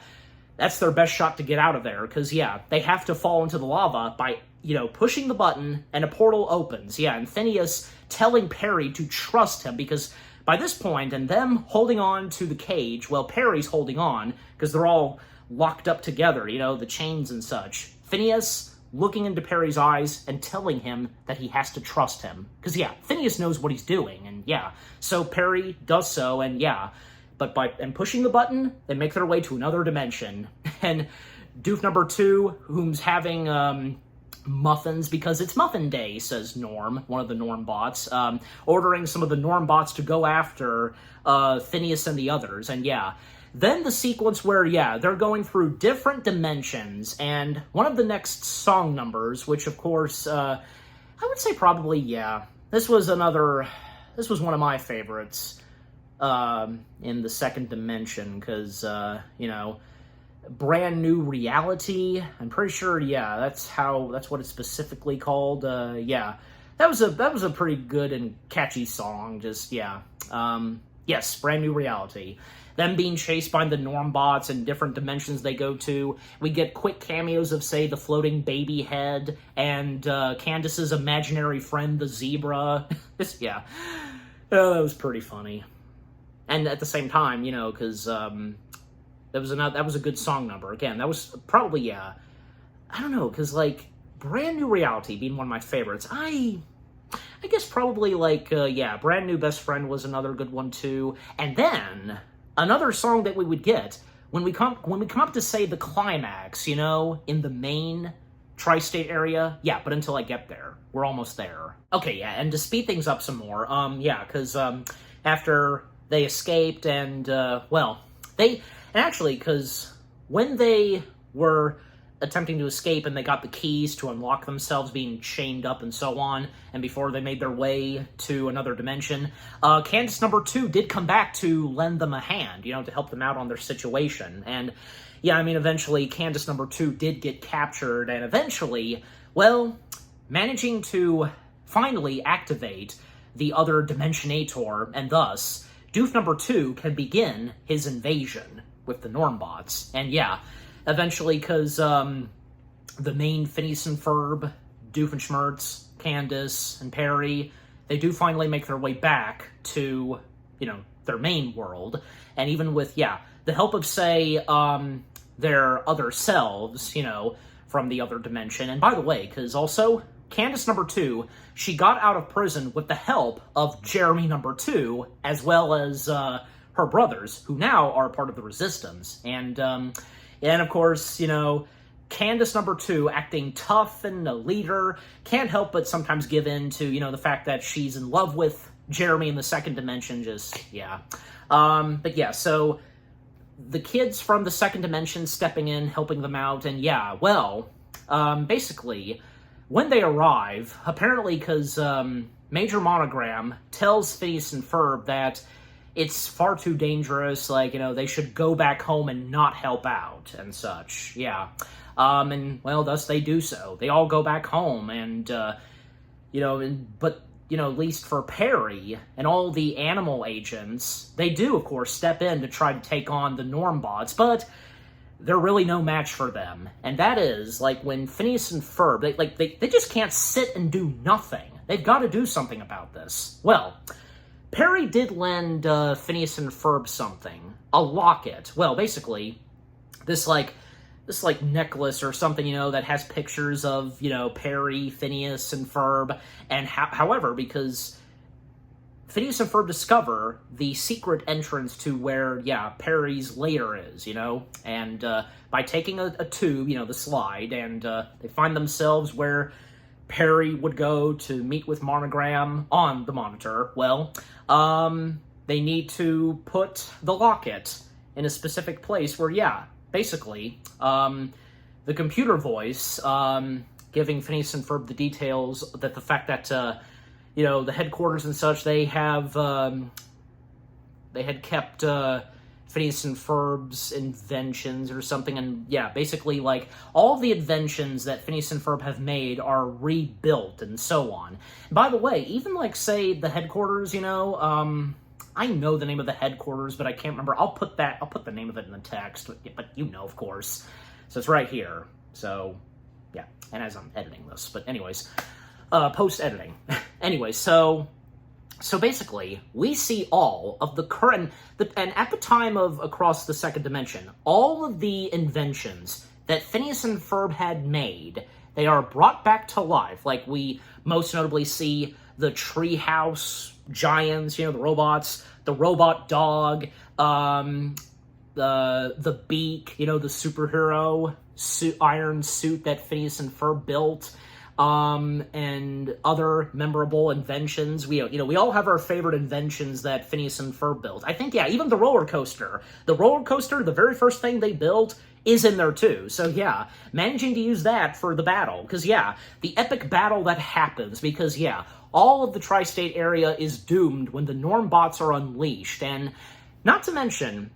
that's their best shot to get out of there, because, yeah, they have to fall into the lava by, you know, pushing the button, and a portal opens, yeah, and Phineas telling Perry to trust him, because by this point, and them holding on to the cage, well, Perry's holding on, because they're all locked up together, you know, the chains and such. Phineas looking into Perry's eyes and telling him that he has to trust him. Because, yeah, Phineas knows what he's doing, and yeah, so Perry does so, and yeah, but by pushing the button, they make their way to another dimension. And Doof number 2, whom's having, muffins, because it's Muffin Day, says Norm, one of the Normbots, ordering some of the Normbots to go after, Phineas and the others, and yeah. Then the sequence where, yeah, they're going through different dimensions, and one of the next song numbers, which, of course, I would say probably, yeah, this was one of my favorites, in the second dimension, because, you know, brand new reality, I'm pretty sure, yeah, that's what it's specifically called, yeah. that was a pretty good and catchy song. Just, yeah. Yes, Brand New Reality. Them being chased by the Normbots and different dimensions they go to. We get quick cameos of, say, the floating baby head and Candace's imaginary friend, the zebra. Just, yeah. Oh, that was pretty funny. And at the same time, you know, because that was a good song number. Again, that was probably, yeah, I don't know, because, like, Brand New Reality being one of my favorites, I guess probably, like, yeah, Brand New Best Friend was another good one, too. And then, another song that we would get, when we come up to, say, the climax, you know, in the main tri-state area, yeah, but until I get there, we're almost there. Okay, yeah, and to speed things up some more, yeah, because, after they escaped and, well, actually, because when they were attempting to escape and they got the keys to unlock themselves being chained up and so on, and before they made their way to another dimension, Candace number 2 did come back to lend them a hand, you know, to help them out on their situation. And, yeah, I mean, eventually Candace number 2 did get captured, and eventually, well, managing to finally activate the other Dimensionator, and thus, Doof number 2 can begin his invasion with the Normbots. And yeah, eventually, because the main Phineas and Ferb, Doofenshmirtz, Candace, and Perry, they do finally make their way back to, you know, their main world. And even with, yeah, the help of, say, their other selves, you know, from the other dimension. And by the way, because also, Candace number 2, she got out of prison with the help of Jeremy number 2, as well as her brothers, who now are part of the Resistance. And of course, you know, Candace number 2, acting tough and a leader, can't help but sometimes give in to, you know, the fact that she's in love with Jeremy in the second dimension, just, yeah. But yeah, so the kids from the second dimension stepping in, helping them out, and yeah, well, basically, when they arrive, apparently because Major Monogram tells Phineas and Ferb that it's far too dangerous, like, you know, they should go back home and not help out and such, yeah. And, well, thus they do so. They all go back home, and, you know, but, you know, at least for Perry and all the animal agents, they do, of course, step in to try to take on the Normbots, but they're really no match for them. And that is, like, when Phineas and Ferb, they just can't sit and do nothing. They've got to do something about this. Well, Perry did lend Phineas and Ferb something. A locket. Well, basically, this necklace or something, you know, that has pictures of, you know, Perry, Phineas, and Ferb. And however, because Phineas and Ferb discover the secret entrance to where, yeah, Perry's lair is, you know, and by taking a tube, you know, the slide, and they find themselves where Perry would go to meet with Monogram on the monitor. Well, they need to put the locket in a specific place where, yeah, basically, the computer voice giving Phineas and Ferb the details that the fact that, you know, the headquarters and such, they had kept Phineas and Ferb's inventions or something, and yeah, basically, like, all the inventions that Phineas and Ferb have made are rebuilt and so on. By the way, even, like, say, the headquarters, you know, I know the name of the headquarters, but I can't remember. I'll put the name of it in the text, but you know, of course. So it's right here. So, yeah, and as I'm editing this, but anyways, post-editing. Anyway, so basically, we see all of the current, and at the time of Across the Second Dimension, all of the inventions that Phineas and Ferb had made, they are brought back to life. Like, we most notably see the treehouse giants, you know, the robots, the robot dog, the beak, you know, the superhero iron suit that Phineas and Ferb built, and other memorable inventions. We all have our favorite inventions that Phineas and Ferb built. I think, yeah, even the roller coaster. The roller coaster, the very first thing they built, is in there too. So yeah, managing to use that for the battle. Because yeah, the epic battle that happens, because yeah, all of the tri-state area is doomed when the Normbots are unleashed. And not to mention,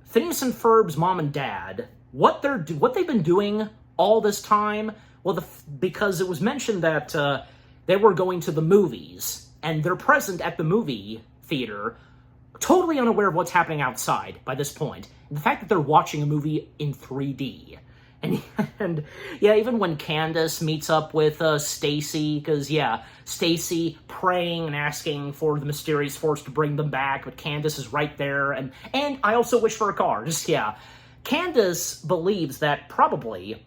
Phineas and Ferb's mom and dad, what they've been doing all this time, well, because it was mentioned that they were going to the movies, and they're present at the movie theater, totally unaware of what's happening outside by this point. And the fact that they're watching a movie in 3D. And yeah, even when Candace meets up with Stacy, because yeah, Stacy praying and asking for the mysterious force to bring them back, but Candace is right there, and I also wish for a car. Just yeah, Candace believes that probably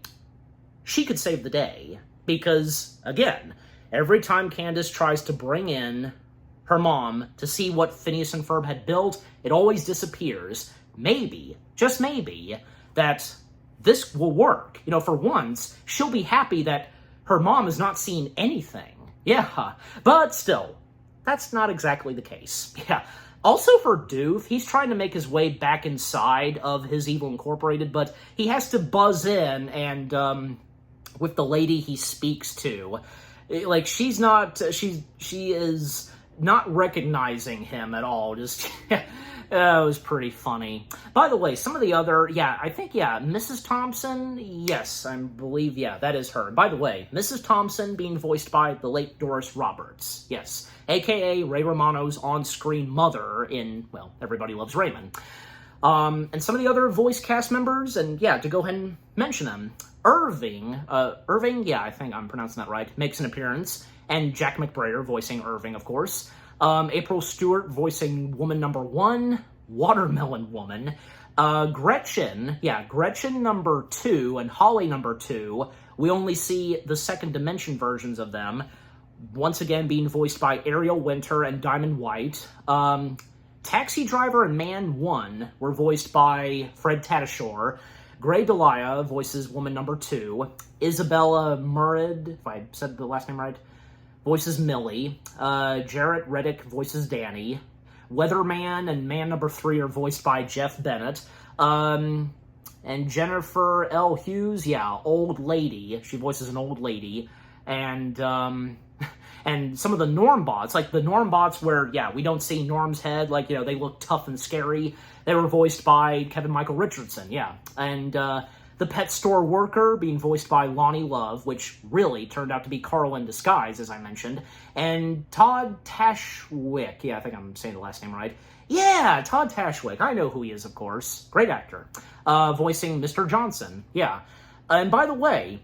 she could save the day, because again, every time Candace tries to bring in her mom to see what Phineas and Ferb had built, it always disappears. Maybe, just maybe, that this will work. You know, for once, she'll be happy that her mom has not seen anything. Yeah, but still, that's not exactly the case. Yeah. Also for Doof, he's trying to make his way back inside of his Evil Incorporated, but he has to buzz in and, with the lady he speaks to. Like, she is not recognizing him at all. Just, it was pretty funny. By the way, some of the other, I think, Mrs. Thompson, yes, I believe, that is her. And by the way, Mrs. Thompson being voiced by the late Doris Roberts, yes, a.k.a. Ray Romano's on-screen mother in, well, Everybody Loves Raymond. And some of the other voice cast members, and to go ahead and mention them, Irving, I think I'm pronouncing that right, makes an appearance, and Jack McBrayer voicing Irving, of course. April Stewart voicing Woman Number 1, Watermelon Woman. Gretchen Number 2, and Holly Number 2. We only see the Second Dimension versions of them, once again being voiced by Ariel Winter and Diamond White. Taxi Driver and Man 1 were voiced by Fred Tatasciore. Gray Delia voices Woman Number 2. Isabella Murrid, if I said the last name right, voices Millie. Jarrett Reddick voices Danny. Weatherman and Man Number 3 are voiced by Jeff Bennett. And Jennifer L. Hughes, old lady. She voices an old lady. And some of the Norm bots, like the Norm bots where, we don't see Norm's head, like, they look tough and scary. They were voiced by Kevin Michael Richardson, And the pet store worker being voiced by Lonnie Love, which really turned out to be Carl in disguise, as I mentioned. And Todd Tashwick, I think I'm saying the last name right. Yeah, Todd Tashwick, I know who he is, of course. Great actor. Voicing Mr. Johnson, And by the way,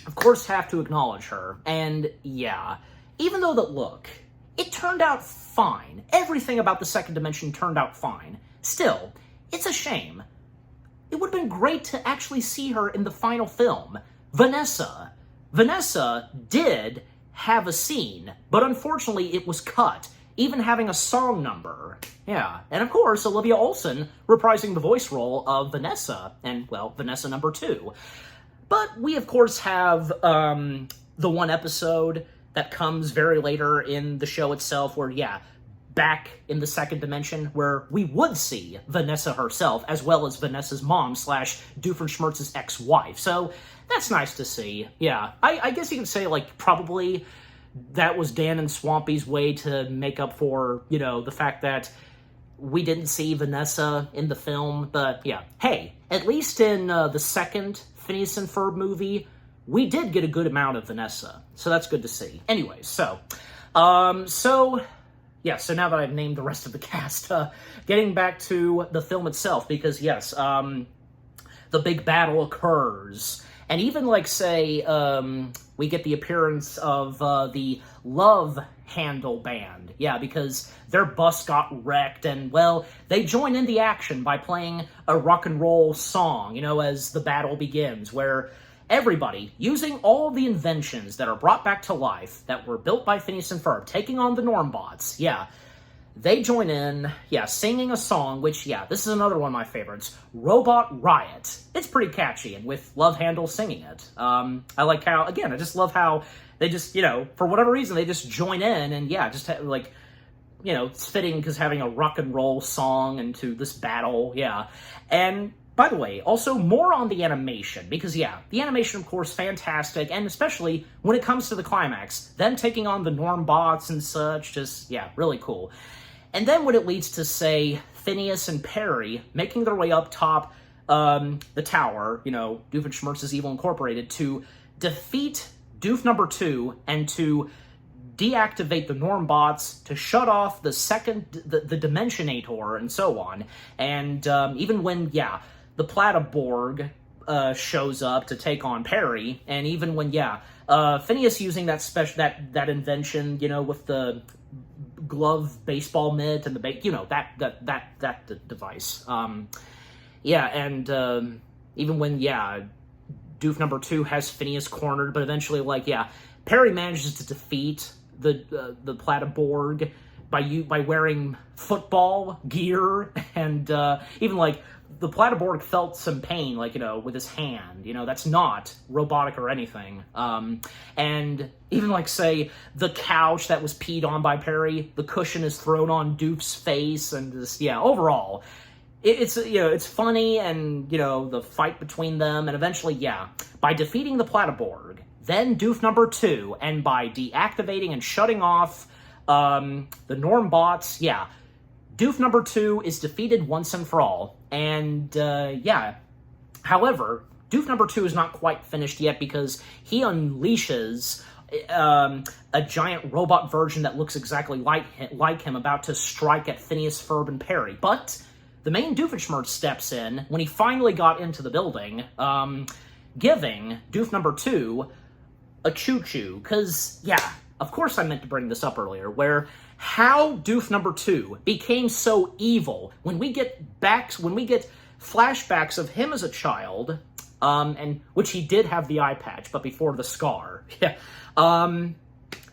of course have to acknowledge her. And even though it turned out fine. Everything about the Second Dimension turned out fine. Still, it's a shame. It would have been great to actually see her in the final film. Vanessa. Vanessa did have a scene, but unfortunately it was cut, even having a song number. And of course, Olivia Olson reprising the voice role of Vanessa, and, well, Vanessa number 2. But we, of course, have the one episode that comes very later in the show itself where, back in the Second Dimension, where we would see Vanessa herself, as well as Vanessa's mom / Doofenshmirtz's ex-wife. So that's nice to see. I guess you could say, like, probably that was Dan and Swampy's way to make up for, the fact that we didn't see Vanessa in the film. But, hey, at least in the second Phineas and Ferb movie, we did get a good amount of Vanessa. So that's good to see. Anyway, so now that I've named the rest of the cast, getting back to the film itself, because the big battle occurs. And even, we get the appearance of the Love Handle Band. Because their bus got wrecked, and, well, they join in the action by playing a rock and roll song, as the battle begins, where everybody, using all the inventions that are brought back to life, that were built by Phineas and Ferb, taking on the Normbots, they join in, singing a song, which, this is another one of my favorites, Robot Riot. It's pretty catchy, and with Love Handle singing it. I like how, again, I just love how they just, for whatever reason, they just join in, and it's fitting because having a rock and roll song into this battle, And by the way, also more on the animation, because the animation, of course, fantastic, and especially when it comes to the climax, them taking on the Normbots and such, just, really cool. And then when it leads to, say, Phineas and Perry making their way up top the tower, Doofenshmirtz's Evil Incorporated, to defeat Doof number 2 and to deactivate the Normbots to shut off the the Dimensionator and so on. And even when, the Platyborg shows up to take on Perry, and even when, Phineas using that that invention, with the glove baseball mitt and the that device. Even when, Doof number 2 has Phineas cornered, but eventually, Perry manages to defeat the Platyborg by wearing football gear, and even the Platyborg felt some pain, with his hand. That's not robotic or anything. And even say the couch that was peed on by Perry, the cushion is thrown on Doof's face, and just overall, it's funny, and the fight between them, and eventually, by defeating the Platyborg, then Doof number 2, and by deactivating and shutting off the Normbots, Doof number 2 is defeated once and for all. And, however, Doof number 2 is not quite finished yet, because he unleashes a giant robot version that looks exactly like him, about to strike at Phineas, Ferb, and Perry. But the main Doofenshmirtz steps in when he finally got into the building, giving Doof number 2 a choo-choo. Because, of course I meant to bring this up earlier, where how Doof number 2 became so evil when we get flashbacks of him as a child, and which he did have the eye patch, but before the scar.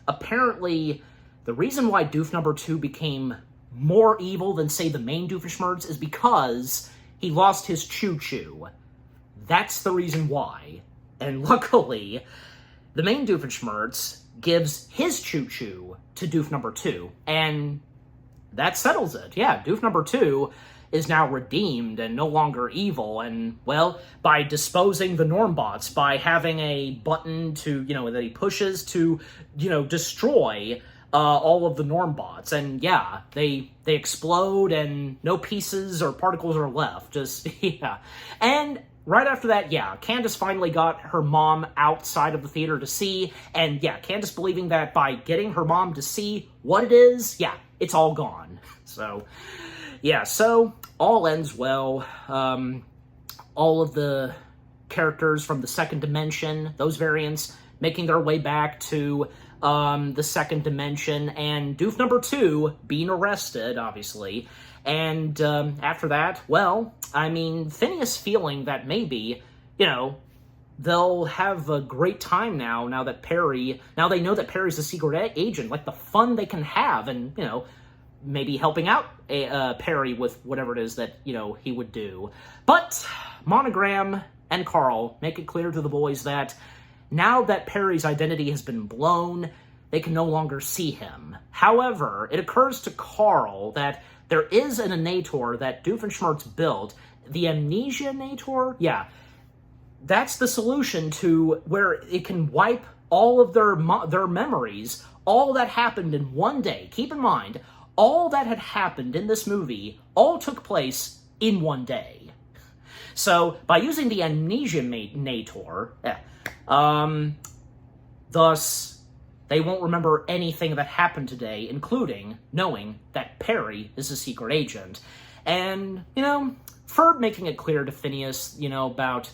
Apparently, the reason why Doof number 2 became more evil than, say, the main Doofenshmirtz is because he lost his choo-choo. That's the reason why. And luckily, the main Doofenshmirtz gives his choo-choo to Doof number 2, and that settles it. Doof number 2 is now redeemed and no longer evil, and, well, by disposing the Normbots, by having a button to, that he pushes to, destroy all of the Normbots, and they explode, and no pieces or particles are left, just, And right after that, Candace finally got her mom outside of the theater to see, and Candace believing that by getting her mom to see what it is, it's all gone. So, so all ends well. All of the characters from the second dimension, those variants, making their way back to the second dimension, and Doof number 2 being arrested, obviously. And after that, well, Phineas feeling that maybe, they'll have a great time now that they know that Perry's a secret agent, the fun they can have, and, maybe helping out Perry with whatever it is that, he would do. But Monogram and Carl make it clear to the boys that now that Perry's identity has been blown, they can no longer see him. However, it occurs to Carl that there is an Nator that Doofenshmirtz built, the Amnesia-Nator. That's the solution to where it can wipe all of their memories, all that happened in one day. Keep in mind, all that had happened in this movie all took place in one day. So, by using the Amnesia-Nator, thus, they won't remember anything that happened today, including knowing that Perry is a secret agent. And, Ferb making it clear to Phineas, about,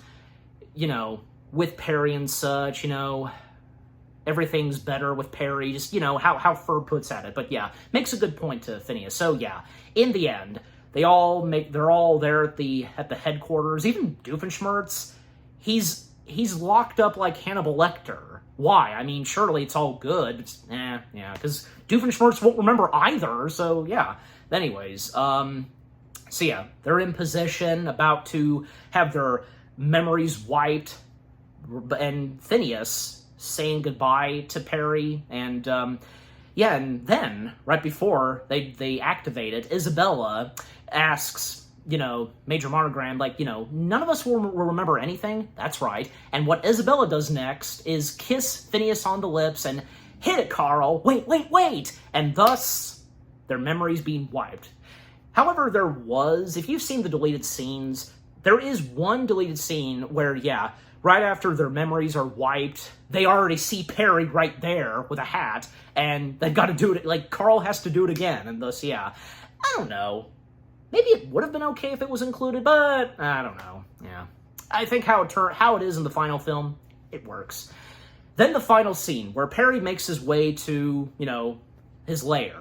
with Perry and such, everything's better with Perry, just, how Ferb puts at it. But makes a good point to Phineas. So in the end, they're all there at the headquarters. Even Doofenshmirtz, he's locked up like Hannibal Lecter. Why? Surely it's all good. Because Doofenshmirtz won't remember either, so Anyways, they're in position, about to have their memories wiped, and Phineas saying goodbye to Perry, and and then, right before they activate it, Isabella asks, Major Monogram, none of us will remember anything. That's right. And what Isabella does next is kiss Phineas on the lips and hit it, Carl. Wait. And thus, their memories being wiped. However, there was, if you've seen the deleted scenes, there is one deleted scene where, right after their memories are wiped, they already see Perry right there with a hat, and they've got to do it, like, Carl has to do it again, and thus, yeah. I don't know. Maybe it would have been okay if it was included, but I don't know. Yeah. I think how it is in the final film, it works. Then the final scene, where Perry makes his way to, his lair.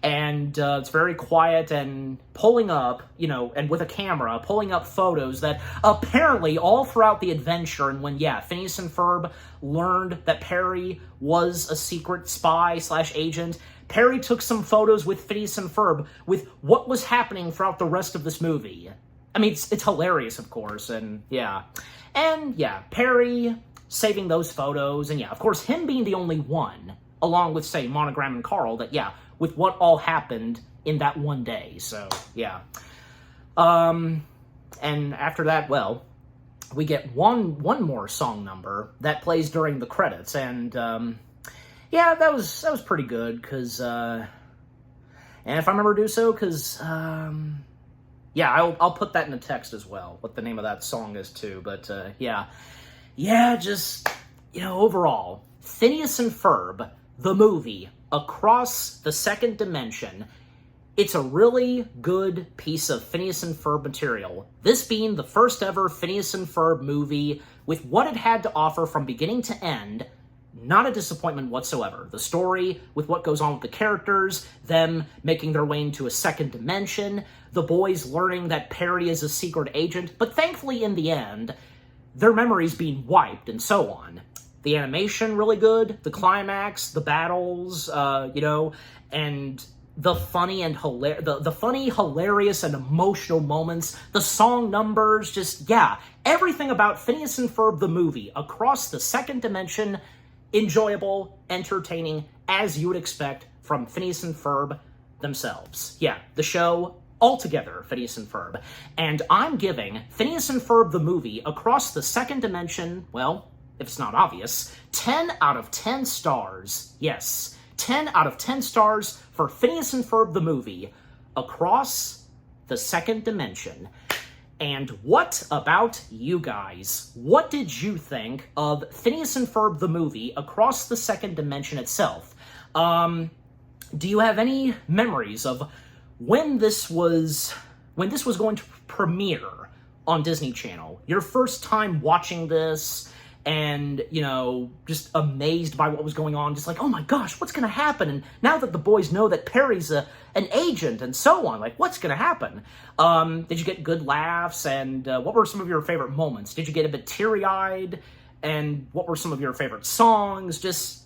And it's very quiet and pulling up, and with a camera, pulling up photos that apparently all throughout the adventure, and when, Phineas and Ferb learned that Perry was a secret spy/agent, Perry took some photos with Phineas and Ferb with what was happening throughout the rest of this movie. I mean, it's hilarious, of course, and yeah. And yeah, Perry saving those photos, and yeah, of course, him being the only one, along with, say, Monogram and Carl, that, with what all happened in that one day, so, yeah. And after that, well, we get one more song number that plays during the credits, and, yeah, that was pretty good, because, and if I remember to do so, because, yeah, I'll put that in the text as well, what the name of that song is, too, but, yeah. Yeah, just, overall, Phineas and Ferb, the movie, Across the Second Dimension, it's a really good piece of Phineas and Ferb material, this being the first ever Phineas and Ferb movie with what it had to offer from beginning to end. Not a disappointment whatsoever. The story, with what goes on with the characters, them making their way into a second dimension, the boys learning that Perry is a secret agent, but thankfully in the end, their memories being wiped and so on. The animation really good, the climax, the battles, and the funny and hilarious and emotional moments, the song numbers, just, everything about Phineas and Ferb the movie, Across the Second Dimension, enjoyable, entertaining, as you would expect from Phineas and Ferb themselves. Yeah, the show, altogether, Phineas and Ferb. And I'm giving Phineas and Ferb the movie, Across the Second Dimension, well, if it's not obvious, 10 out of 10 stars. Yes, 10 out of 10 stars for Phineas and Ferb the movie, Across the Second Dimension. And what about you guys? What did you think of Phineas and Ferb the movie, Across the Second Dimension itself? Do you have any memories of when this was going to premiere on Disney Channel? Your first time watching this, and, just amazed by what was going on, just like, oh my gosh, what's going to happen? And now that the boys know that Perry's an agent and so on, like, what's going to happen? Did you get good laughs? And what were some of your favorite moments? Did you get a bit teary-eyed? And what were some of your favorite songs? Just,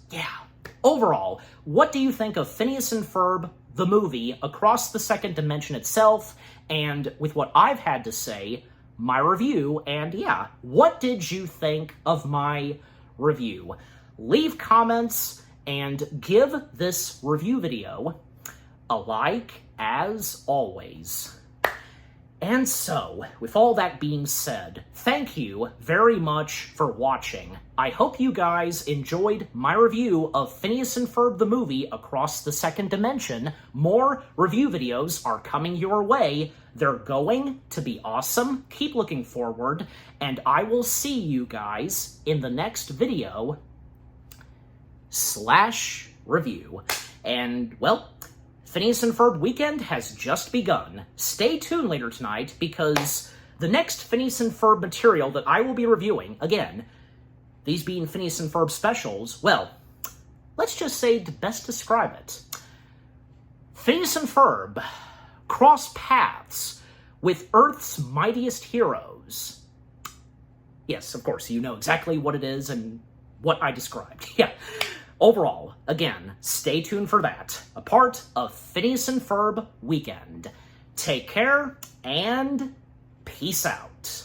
overall, what do you think of Phineas and Ferb, the movie, Across the Second Dimension itself? And with what I've had to say, my review, and what did you think of my review? Leave comments and give this review video a like, as always. And so, with all that being said, thank you very much for watching. I hope you guys enjoyed my review of Phineas and Ferb the movie, Across the Second Dimension. More review videos are coming your way. They're going to be awesome. Keep looking forward, and I will see you guys in the next video / review. And, well, Phineas and Ferb weekend has just begun. Stay tuned later tonight, because the next Phineas and Ferb material that I will be reviewing, again, these being Phineas and Ferb specials, well, let's just say to best describe it. Phineas and Ferb cross paths with Earth's mightiest heroes. Yes, of course, you know exactly what it is and what I described. Yeah. Overall, again, stay tuned for that. A part of Phineas and Ferb Weekend. Take care, and peace out.